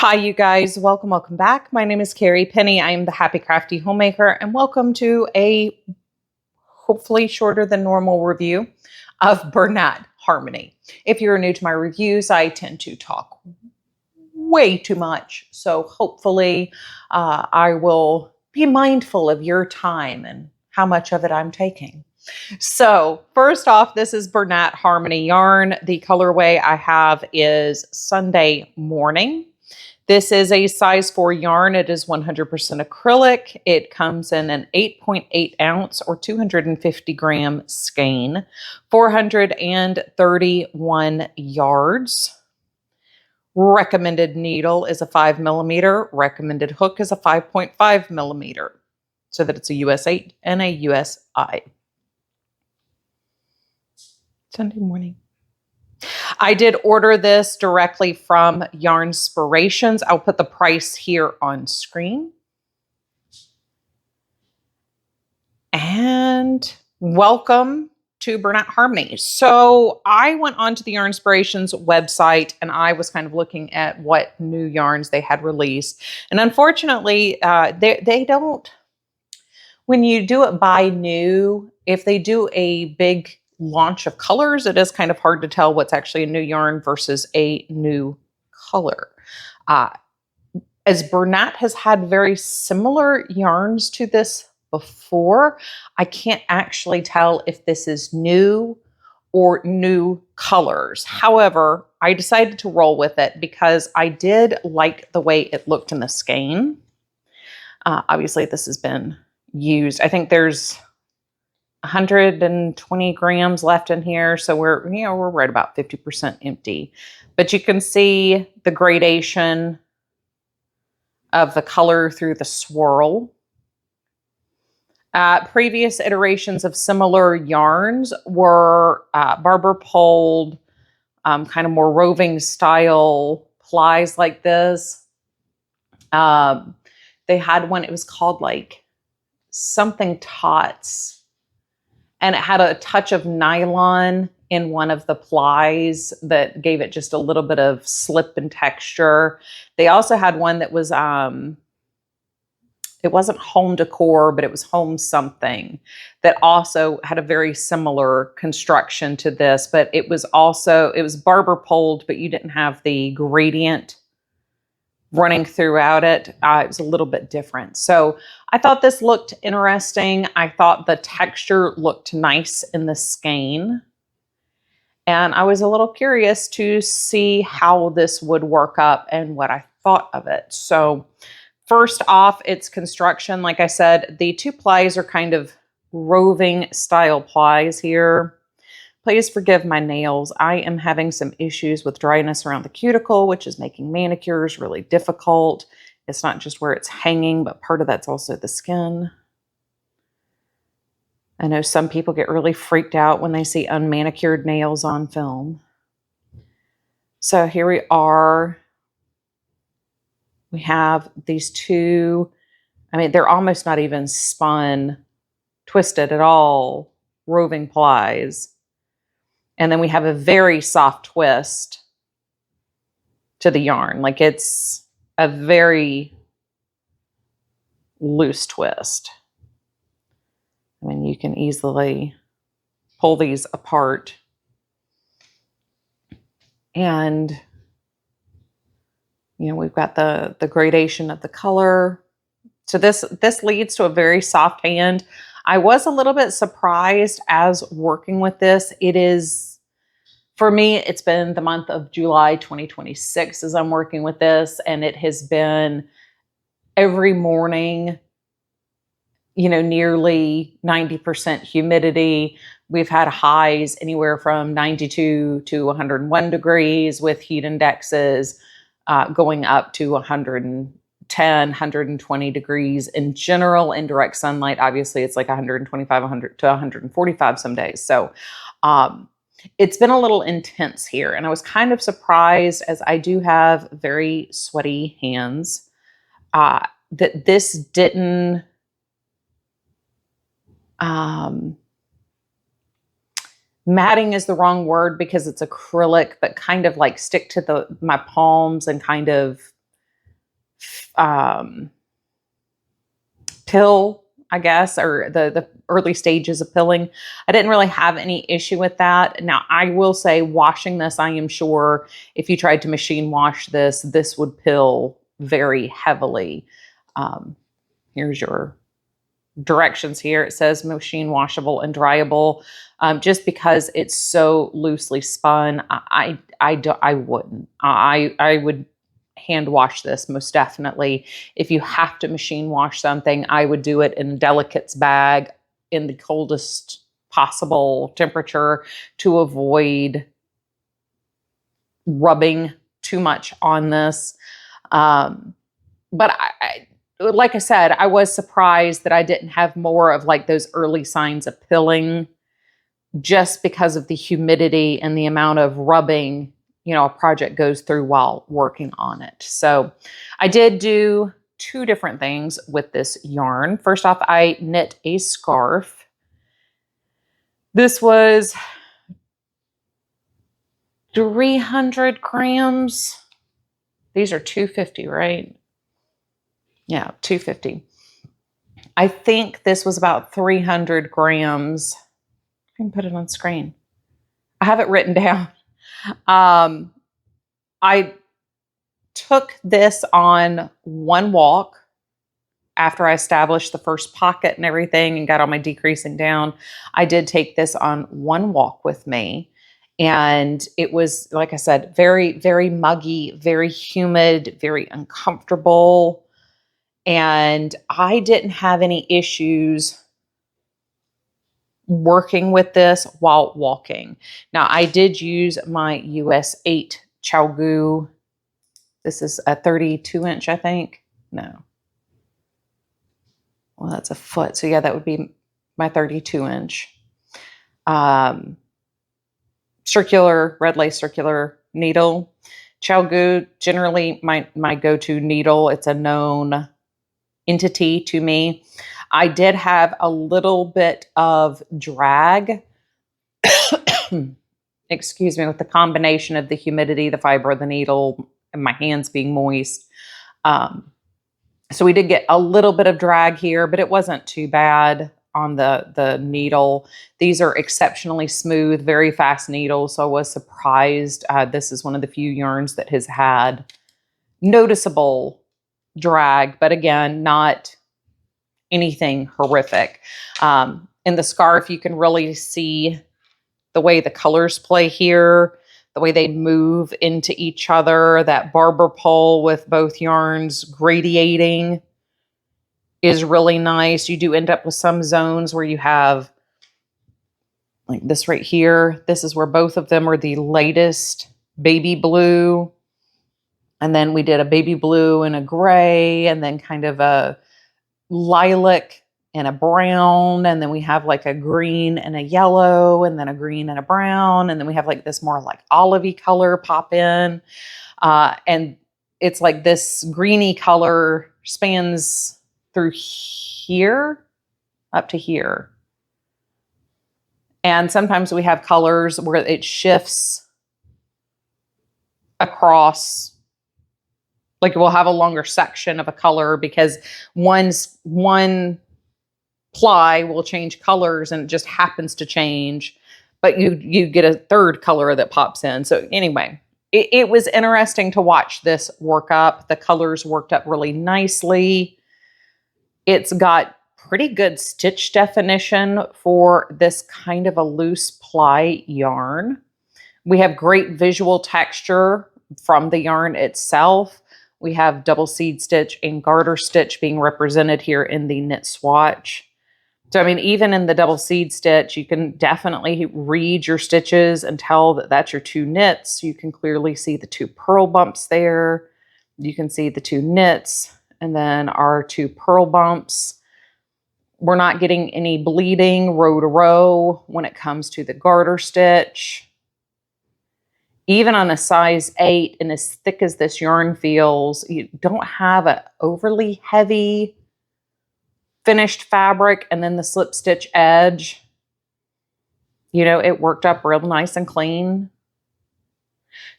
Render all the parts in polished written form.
Hi, you guys. Welcome back. My name is Carrie Penny. I am the Happy Crafty Homemaker, and welcome to a hopefully shorter than normal review of Bernat Harmony. If you're new to my reviews, I tend to talk way too much. So hopefully I will be mindful of your time and how much of it I'm taking. So first off, this is Bernat Harmony yarn. The colorway I have is Sunday Morning. This is a size 4 yarn. It is 100% acrylic. It comes in an 8.8 ounce or 250 gram skein, 431 yards. Recommended needle is a 5 millimeter. Recommended hook is a 5.5 millimeter, so that it's a US 8 and a US I. Sunday Morning. I did order this directly from Yarnspirations. I'll put the price here on screen. And welcome to Bernat Harmony. So I went onto the Yarnspirations website and I was kind of looking at what new yarns they had released. And unfortunately, they don't, when you do it by new, if they do a big launch of colors, it is kind of hard to tell what's actually a new yarn versus a new color. As Bernat has had very similar yarns to this before, I can't actually tell if this is new or new colors. However, I decided to roll with it because I did like the way it looked in the skein. Obviously, this has been used. I think there's 120 grams left in here, so we're right about 50% empty. But you can see the gradation of the color through the swirl. Previous iterations of similar yarns were barber poled, kind of more roving style plies like this. They had one, it was called like something Tots. And it had a touch of nylon in one of the plies that gave it just a little bit of slip and texture. They also had one that was, it wasn't home decor, but it was home something that also had a very similar construction to this. But it was barber poled, but you didn't have the gradient running throughout it. It was a little bit different. So I thought this looked interesting. I thought the texture looked nice in the skein. And I was a little curious to see how this would work up and what I thought of it. So first off, its construction. Like I said, the two plies are kind of roving style plies here. Please forgive my nails. I am having some issues with dryness around the cuticle, which is making manicures really difficult. It's not just where it's hanging, but part of that's also the skin. I know some people get really freaked out when they see unmanicured nails on film. So here we are. We have these two, I mean, they're almost not even spun, twisted at all, roving plies. And then we have a very soft twist to the yarn. Like it's a very loose twist. I mean, you can easily pull these apart. And, we've got the gradation of the color. So this leads to a very soft hand. I was a little bit surprised as working with this. It is, for me, it's been the month of July 2026 as I'm working with this, and it has been every morning, nearly 90% humidity. We've had highs anywhere from 92 to 101 degrees with heat indexes going up to 110, 120 degrees. In general, in direct sunlight, obviously, it's like 125, 100 to 145 some days. So it's been a little intense here, and I was kind of surprised, as I do have very sweaty hands, that this didn't matting is the wrong word because it's acrylic, but kind of like stick to my palms and kind of pill, I guess, or the early stages of pilling. I didn't really have any issue with that. Now, I will say washing this, I am sure if you tried to machine wash this, this would pill very heavily. Here's your directions here. It says machine washable and dryable. Just because it's so loosely spun, I wouldn't. I would hand wash this most definitely. If you have to machine wash something, I would do it in a delicates bag in the coldest possible temperature to avoid rubbing too much on this. But like I said, I was surprised that I didn't have more of like those early signs of pilling, just because of the humidity and the amount of rubbing, you know, a project goes through while working on it. So I did do two different things with this yarn. First off, I knit a scarf. This was 300 grams. These are 250, right? Yeah, 250. I think this was about 300 grams. I can put it on screen. I have it written down. I took this on one walk after I established the first pocket and everything and got all my decreasing down. I did take this on one walk with me. And it was, like I said, very, very muggy, very humid, very uncomfortable. And I didn't have any issues working with this while walking. Now, I did use my US 8 Chalgu. This is a 32 inch, I think. No. Well, that's a foot. So yeah, that would be my 32 inch. Circular, red lace circular needle. Chalgu, generally my go-to needle. It's a known entity to me. I did have a little bit of drag, excuse me, with the combination of the humidity, the fiber of the needle, and my hands being moist. So we did get a little bit of drag here, but it wasn't too bad on the needle. These are exceptionally smooth, very fast needles. So I was surprised. This is one of the few yarns that has had noticeable drag, but again, not anything horrific. In the scarf, you can really see the way the colors play here, the way they move into each other. That barber pole with both yarns gradiating is really nice. You do end up with some zones where you have like this right here. This is where both of them are the latest baby blue. And then we did a baby blue and a gray, and then kind of a lilac and a brown. And then we have like a green and a yellow, and then a green and a brown. And then we have like this more like olivey color pop in. And it's like this greeny color spans through here up to here. And sometimes we have colors where it shifts across, like we'll have a longer section of a color because one ply will change colors and it just happens to change, but you get a third color that pops in. So anyway, it was interesting to watch this work up. The colors worked up really nicely. It's got pretty good stitch definition for this kind of a loose ply yarn. We have great visual texture from the yarn itself. We have double seed stitch and garter stitch being represented here in the knit swatch. So, I mean, even in the double seed stitch, you can definitely read your stitches and tell that that's your two knits. You can clearly see the two purl bumps there. You can see the two knits and then our two purl bumps. We're not getting any bleeding row to row when it comes to the garter stitch. Even on a size 8 and as thick as this yarn feels, you don't have an overly heavy finished fabric, and then the slip stitch edge, you know, it worked up real nice and clean.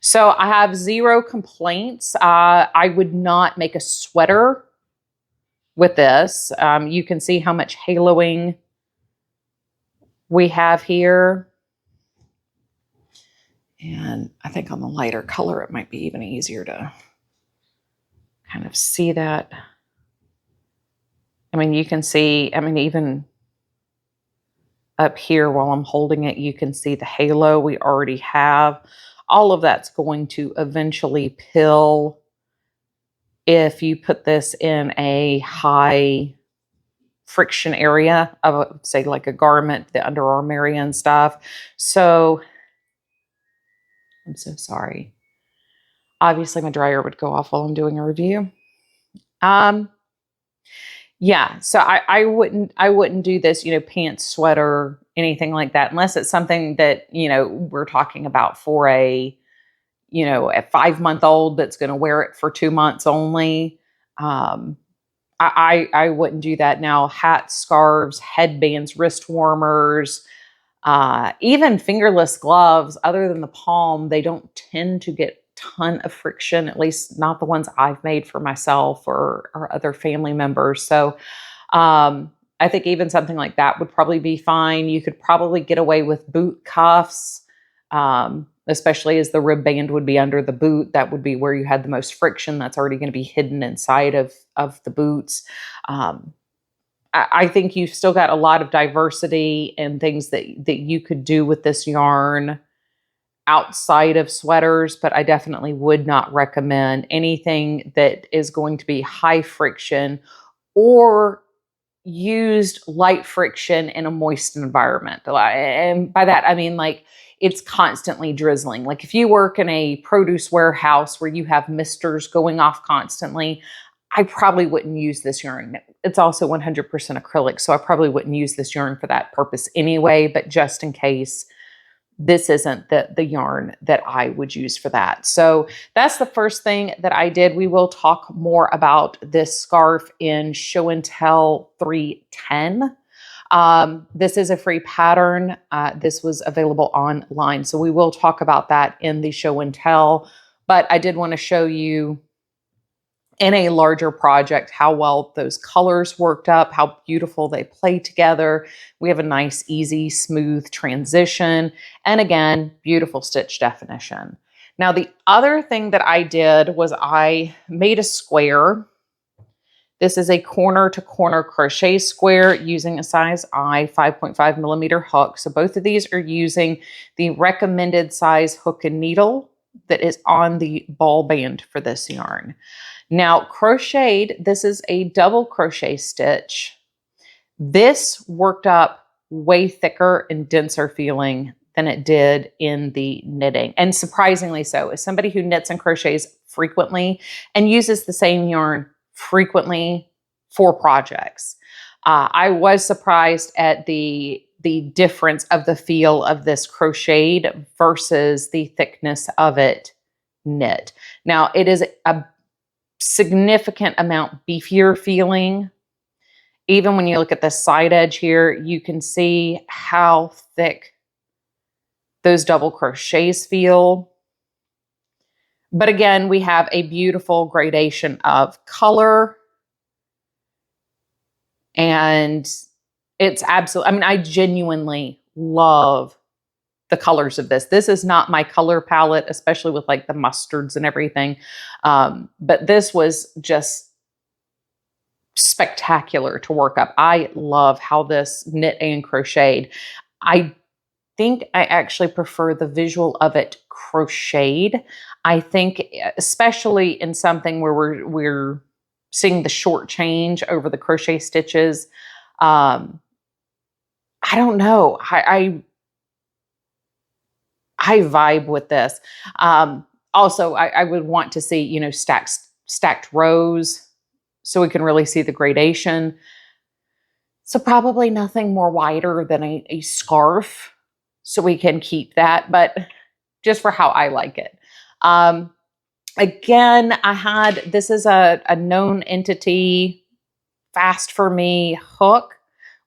So I have zero complaints. I would not make a sweater with this. You can see how much haloing we have here. And I think on the lighter color, it might be even easier to kind of see that. I mean, you can see, I mean, even up here while I'm holding it, you can see the halo we already have. All of that's going to eventually pill if you put this in a high friction area of, say, like a garment, the underarm area and stuff. So I'm so sorry. Obviously, my dryer would go off while I'm doing a review. Yeah, so I wouldn't do this, pants, sweater, anything like that, unless it's something that, we're talking about for a 5-month-old that's going to wear it for 2 months only. I wouldn't do that. Now, hats, scarves, headbands, wrist warmers, even fingerless gloves, other than the palm, they don't tend to get a ton of friction, at least not the ones I've made for myself or other family members. So I think even something like that would probably be fine. You could probably get away with boot cuffs, especially as the rib band would be under the boot. That would be where you had the most friction. That's already going to be hidden inside of the boots. I think you've still got a lot of diversity and things that you could do with this yarn outside of sweaters, but I definitely would not recommend anything that is going to be high friction or used light friction in a moist environment. And by that, I mean, like, it's constantly drizzling. Like if you work in a produce warehouse where you have misters going off constantly, I probably wouldn't use this yarn. It's also 100% acrylic, so I probably wouldn't use this yarn for that purpose anyway, but just in case, this isn't the yarn that I would use for that. So that's the first thing that I did. We will talk more about this scarf in Show and Tell 310. This is a free pattern. This was available online. So we will talk about that in the Show and Tell. But I did want to show you in a larger project how well those colors worked up, how beautiful they play together. We have a nice, easy, smooth transition. And again, beautiful stitch definition. Now, the other thing that I did was I made a square. This is a corner to corner crochet square using a size I 5.5 millimeter hook. So both of these are using the recommended size hook and needle that is on the ball band for this yarn. Now, crocheted, this is a double crochet stitch. This worked up way thicker and denser feeling than it did in the knitting. And surprisingly so. As somebody who knits and crochets frequently and uses the same yarn frequently for projects, I was surprised at the difference of the feel of this crocheted versus the thickness of it knit. Now, it is a significant amount beefier feeling. Even when you look at the side edge here, you can see how thick those double crochets feel. But again, we have a beautiful gradation of color. And it's absolutely, I mean, I genuinely love the colors of this. This is not my color palette, especially with like the mustards and everything. But this was just spectacular to work up. I love how this knit and crocheted. I think I actually prefer the visual of it crocheted. I think, especially in something where we're seeing the short change over the crochet stitches. I don't know. I vibe with this. Also, I would want to see, stacked rows so we can really see the gradation. So probably nothing more wider than a scarf so we can keep that, but just for how I like it. Again, this is a known entity, Fast For Me hook.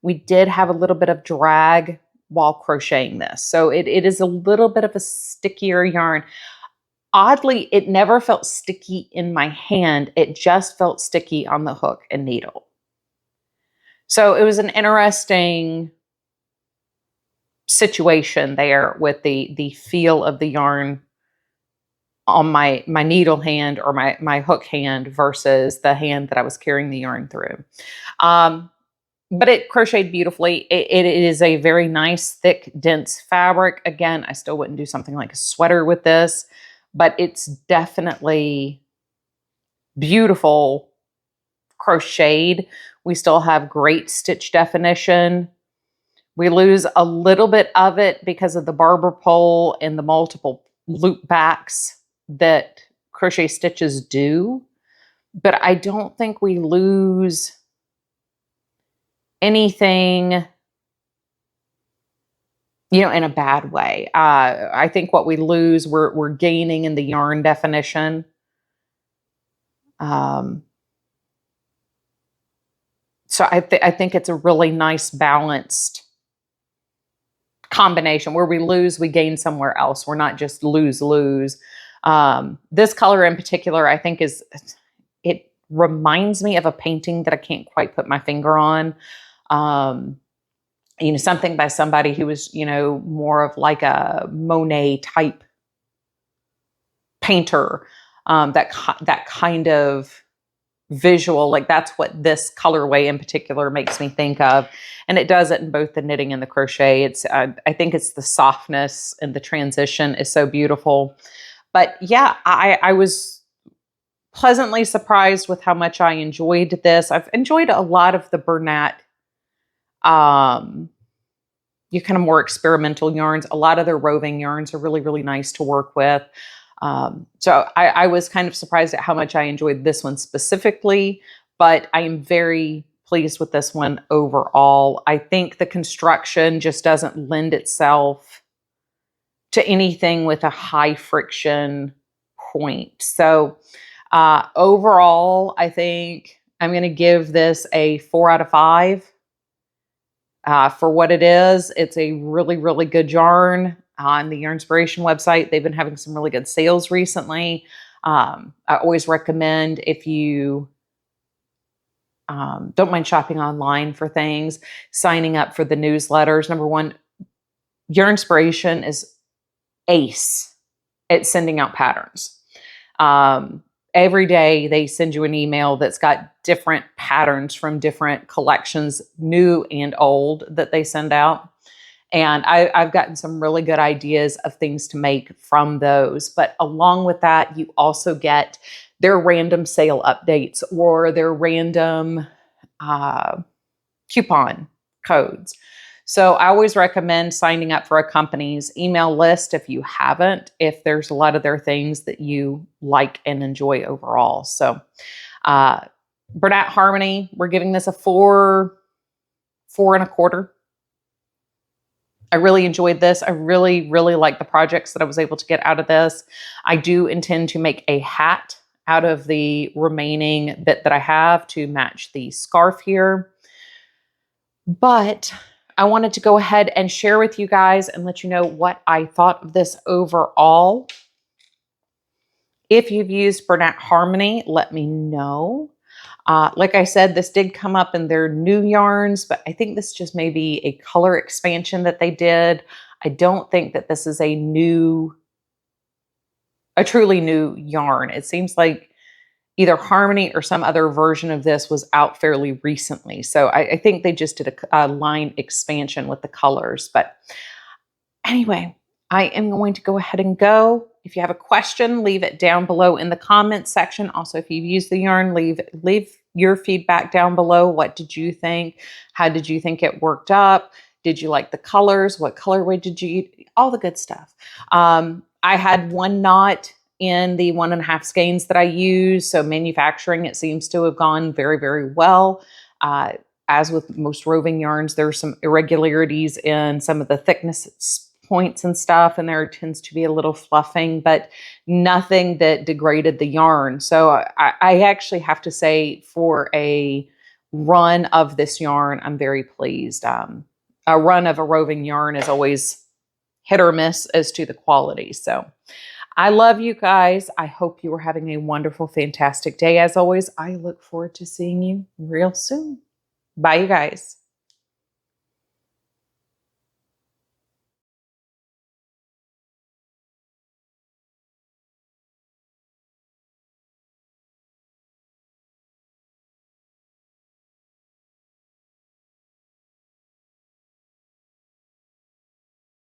We did have a little bit of drag while crocheting this. So it is a little bit of a stickier yarn. oddly, it never felt sticky in my hand. It just felt sticky on the hook and needle. So it was an interesting situation there with the feel of the yarn on my needle hand or my hook hand versus the hand that I was carrying the yarn through. But it crocheted beautifully. It is a very nice, thick, dense fabric. Again, I still wouldn't do something like a sweater with this, but it's definitely beautiful crocheted. We still have great stitch definition. We lose a little bit of it because of the barber pole and the multiple loop backs that crochet stitches do, but I don't think we lose anything, in a bad way. I think what we lose, we're gaining in the yarn definition. So I think it's a really nice balanced combination. Where we lose, we gain somewhere else. We're not just lose. This color in particular, I think it reminds me of a painting that I can't quite put my finger on. Something by somebody who was, more of like a Monet type painter. That kind of visual, like that's what this colorway in particular makes me think of. And it does it in both the knitting and the crochet. I think it's the softness and the transition is so beautiful. But yeah, I was pleasantly surprised with how much I enjoyed this. I've enjoyed a lot of the Bernat, kind of more experimental yarns. A lot of their roving yarns are really, really nice to work with. So I was kind of surprised at how much I enjoyed this one specifically, but I am very pleased with this one overall. I think the construction just doesn't lend itself to anything with a high friction point. So overall, I think I'm going to give this a 4 out of 5. For what it is, it's a really, really good yarn. On the Yarnspiration website, they've been having some really good sales recently. I always recommend, if you don't mind shopping online for things, signing up for the newsletters. Number one, Yarnspiration is ace at sending out patterns. Every day they send you an email that's got different patterns from different collections, new and old, that they send out. And I've gotten some really good ideas of things to make from those. But along with that, you also get their random sale updates or their random coupon codes. So I always recommend signing up for a company's email list if you haven't, if there's a lot of their things that you like and enjoy overall. So Bernat Harmony, we're giving this a 4 4.25. I really enjoyed this. I really, really like the projects that I was able to get out of this. I do intend to make a hat out of the remaining bit that I have to match the scarf here. But I wanted to go ahead and share with you guys and let you know what I thought of this overall. If you've used Bernat Harmony, let me know. Like I said, this did come up in their new yarns, but I think this just may be a color expansion that they did. I don't think that this is a truly new yarn. It seems like either Harmony or some other version of this was out fairly recently. So I think they just did a line expansion with the colors. But anyway, I am going to go ahead and go. If you have a question, leave it down below in the comments section. Also, if you've used the yarn, leave your feedback down below. What did you think? How did you think it worked up? Did you like the colors? What colorway did you use? All the good stuff. I had one knot in the 1.5 skeins that I use. So manufacturing, it seems to have gone very, very well. As with most roving yarns, there's some irregularities in some of the thickness points and stuff, and there tends to be a little fluffing, but nothing that degraded the yarn. So I actually have to say, for a run of this yarn, I'm very pleased. A run of a roving yarn is always hit or miss as to the quality. So I love you guys. I hope you are having a wonderful, fantastic day. As always, I look forward to seeing you real soon. Bye, you guys.